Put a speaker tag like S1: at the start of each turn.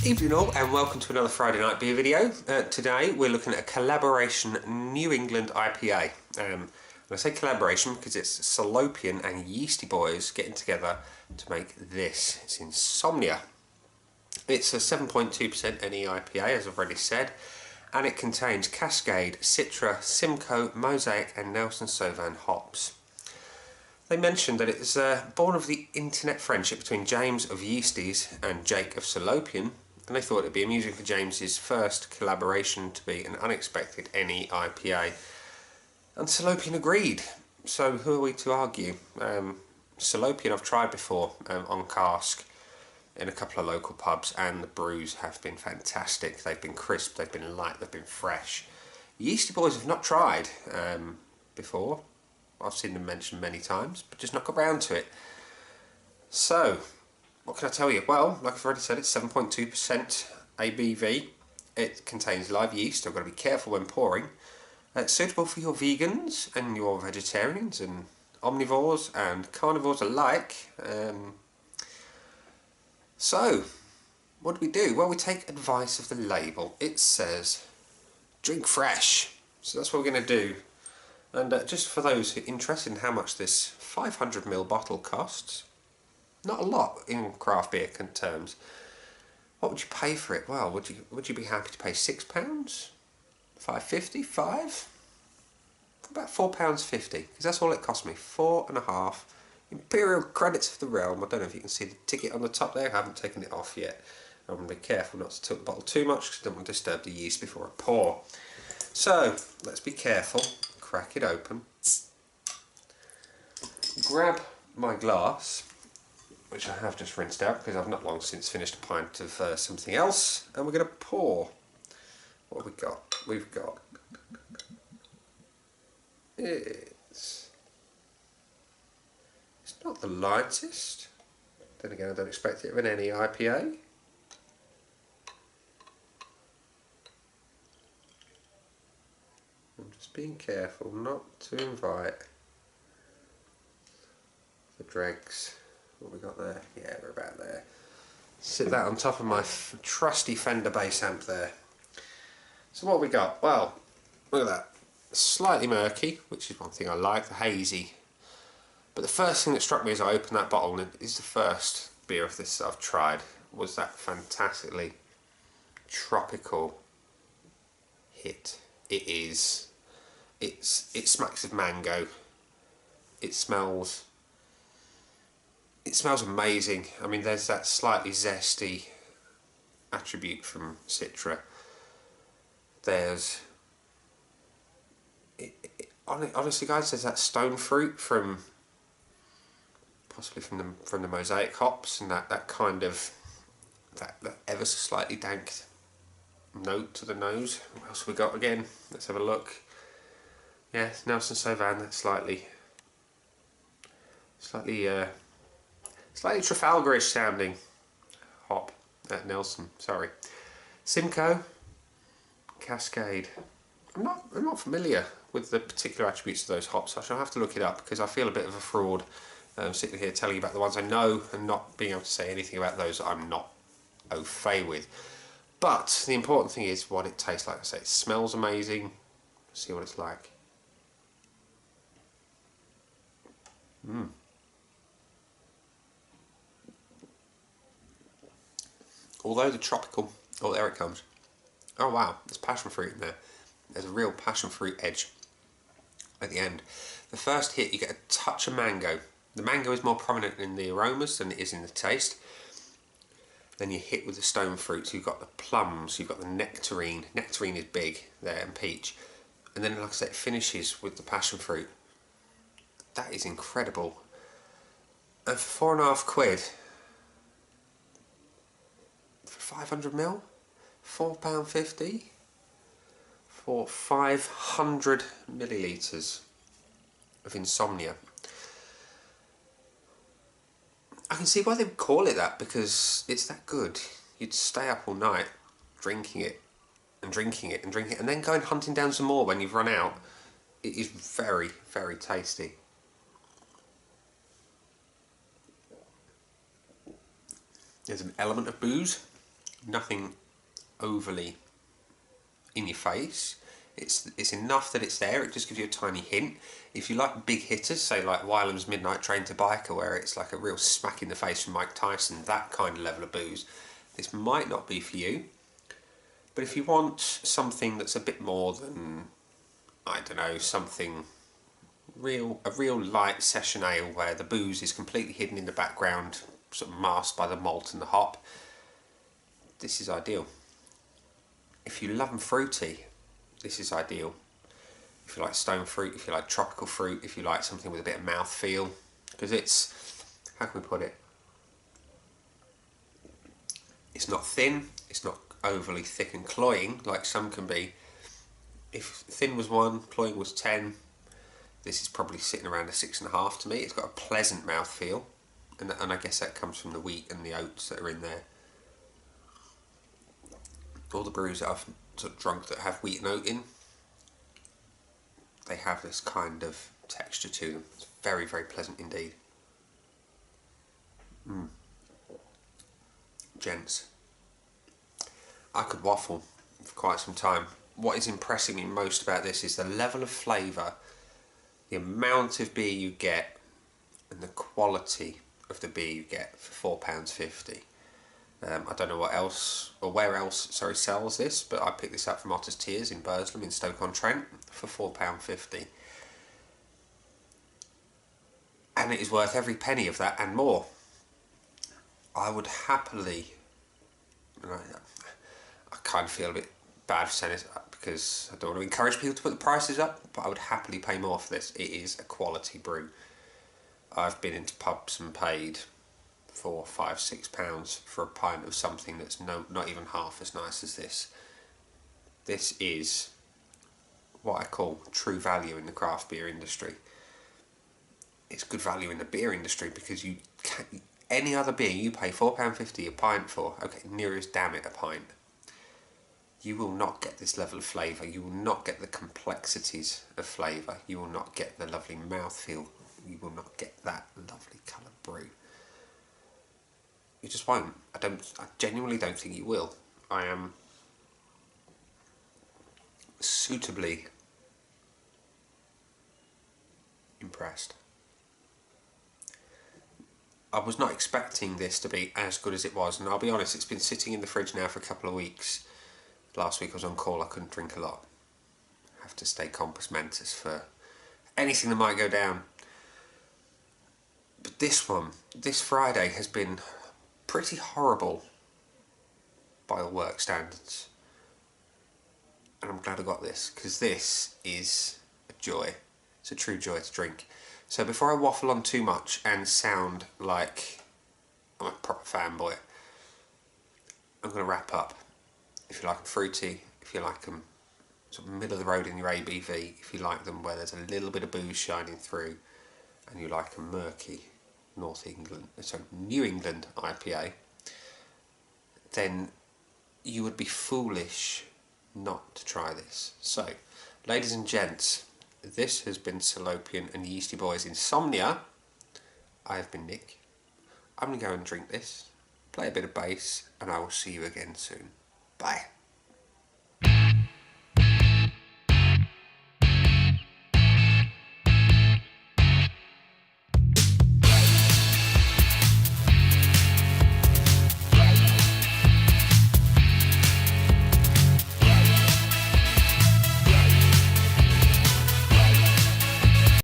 S1: Evening all, and welcome to another Friday night beer video. Today we're looking at a collaboration New England IPA. And I say collaboration because it's Salopian and Yeastie Boys getting together to make this. It's Insomnia. It's a 7.2% NEIPA, as I've already said, and it contains Cascade, Citra, Simcoe, Mosaic and Nelson Sauvin hops. They mentioned that it's born of the internet friendship between James of Yeasties and Jake of Salopian, and they thought it'd be amusing for James's first collaboration to be an unexpected NEIPA. And Salopian agreed. So who are we to argue? Salopian I've tried before on cask in a couple of local pubs, and the brews have been fantastic. They've been crisp, they've been light, they've been fresh. Yeastie Boys have not tried before. I've seen them mentioned many times, but just not got round to it. So, what can I tell you? Well, like I've already said, it's 7.2% ABV. It contains live yeast. I've got to be careful when pouring. It's suitable for your vegans and your vegetarians and omnivores and carnivores alike. So, what do? Well, we take advice of the label. It says, drink fresh. So that's what we're going to do. And just for those who are interested in how much this 500ml bottle costs, not a lot in craft beer terms. What would you pay for it? Well, would you be happy to pay £6? £5.50? £5? About £4.50, because that's all it cost me. 4.5 Imperial credits of the realm. I don't know if you can see the ticket on the top there. I haven't taken it off yet. I'm going to be careful not to tilt the bottle too much because I don't want to disturb the yeast before I pour. So, let's be careful. Crack it open. Grab my glass, which I have just rinsed out because I've not long since finished a pint of something else, and we're going to pour. What have we got? We've got it's not the lightest. Then again, I don't expect it of an NEIPA. I'm just being careful not to invite the dregs. What we got there? Yeah, we're about there. Sit that on top of my trusty Fender bass amp there. So what have we got? Well, look at that. Slightly murky, which is one thing I like, the hazy. But the first thing that struck me as I opened that bottle, and it is the first beer of this that I've tried, was that fantastically tropical hit. It smacks of mango. It smells amazing. I mean, there's that slightly zesty attribute from Citra. There's honestly, guys, there's that stone fruit from possibly from the Mosaic hops, and that kind of that ever so slightly dank note to the nose. What else have we got again? Let's have a look. Yeah, Nelson Sauvin, that slightly Trafalgarish sounding hop at Nelson, sorry. Simcoe, Cascade. I'm not familiar with the particular attributes of those hops. I shall have to look it up because I feel a bit of a fraud sitting here telling you about the ones I know and not being able to say anything about those that I'm not au fait with. But the important thing is what it tastes like. I say it smells amazing. Let's see what it's like. Although the tropical, oh, there it comes. Oh wow, there's passion fruit in there. There's a real passion fruit edge at the end. The first hit, you get a touch of mango. The mango is more prominent in the aromas than it is in the taste. Then you hit with the stone fruits. You've got the plums, you've got the nectarine. Nectarine is big there, and peach. And then, like I said, it finishes with the passion fruit. That is incredible. And for £4.5 for 500ml, £4.50 for 500 millilitres of Insomnia. I can see why they would call it that, because it's that good. You'd stay up all night drinking it and drinking it and drinking it, and then going hunting down some more when you've run out. It is very, very tasty. There's an element of booze Nothing overly in your face. It's enough that it's there. It just gives you a tiny hint. If you like big hitters, say like Wylam's Midnight Train to Biker, where it's like a real smack in the face from Mike Tyson, that kind of level of booze, this might not be for you. But if you want something that's a bit more than, I don't know, something a real light session ale where the booze is completely hidden in the background, sort of masked by the malt and the hop, this is ideal. If you love them fruity, this is ideal. If you like stone fruit, if you like tropical fruit, if you like something with a bit of mouthfeel, because it's, how can we put it? It's not thin, it's not overly thick and cloying like some can be. If thin was 1, cloying was 10, this is probably sitting around a 6.5 to me. It's got a pleasant mouthfeel, and I guess that comes from the wheat and the oats that are in there. All the brews that I've sort of drunk that have wheat and oat in, they have this kind of texture to them. It's very, very pleasant indeed. Gents, I could waffle for quite some time. What is impressing me most about this is the level of flavour, the amount of beer you get, and the quality of the beer you get for £4.50. I don't know what else, or where else, sells this, but I picked this up from Otter's Tears in Burslem in Stoke-on-Trent for £4.50. And it is worth every penny of that and more. I would happily, I kind of feel a bit bad for saying this because I don't want to encourage people to put the prices up, but I would happily pay more for this. It is a quality brew. I've been into pubs and paid £4, £5, £6 for a pint of something that's not even half as nice as this. This is what I call true value in the craft beer industry. It's good value in the beer industry because you can't, any other beer you pay £4.50 a pint for, okay, near as damn it a pint, you will not get this level of flavour. You will not get the complexities of flavour. You will not get the lovely mouthfeel. You will not get that lovely coloured brew. You just won't. I genuinely don't think you will. I am suitably impressed. I was not expecting this to be as good as it was, and I'll be honest, it's been sitting in the fridge now for a couple of weeks. Last week I was on call, I couldn't drink a lot. I have to stay compos mentis for anything that might go down. But this one, this Friday, has been pretty horrible by all work standards. And I'm glad I got this, because this is a joy. It's a true joy to drink. So before I waffle on too much and sound like I'm a proper fanboy, I'm going to wrap up. If you like them fruity, if you like them sort of middle of the road in your ABV, if you like them where there's a little bit of booze shining through, and you like a murky New England IPA, then you would be foolish not to try this. So, ladies and gents, this has been Salopian and Yeastie Boys Insomnia. I have been Nick. I'm going to go and drink this, play a bit of bass, and I will see you again soon. Bye.